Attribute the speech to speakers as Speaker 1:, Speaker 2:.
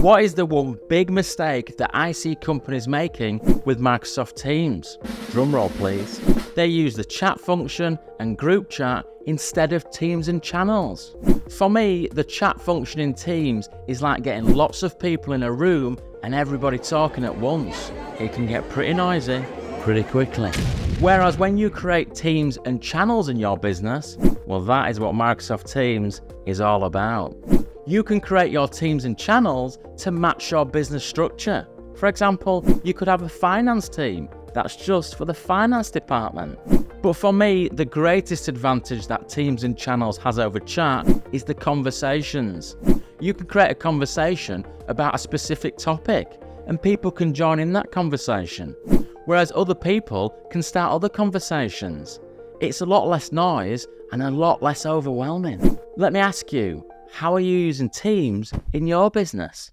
Speaker 1: What is the one big mistake that I see companies making with Microsoft Teams? Drumroll please. They use the chat function and group chat instead of Teams and channels. For me, the chat function in Teams is like getting lots of people in a room and everybody talking at once. It can get pretty noisy pretty quickly. Whereas when you create teams and channels in your business, well, that is what Microsoft Teams is all about. You can create your teams and channels to match your business structure. For example, you could have a finance team that's just for the finance department. But for me, the greatest advantage that Teams and channels has over chat is the conversations. You can create a conversation about a specific topic and people can join in that conversation, whereas other people can start other conversations. It's a lot less noise and a lot less overwhelming. Let me ask you, how are you using Teams in your business?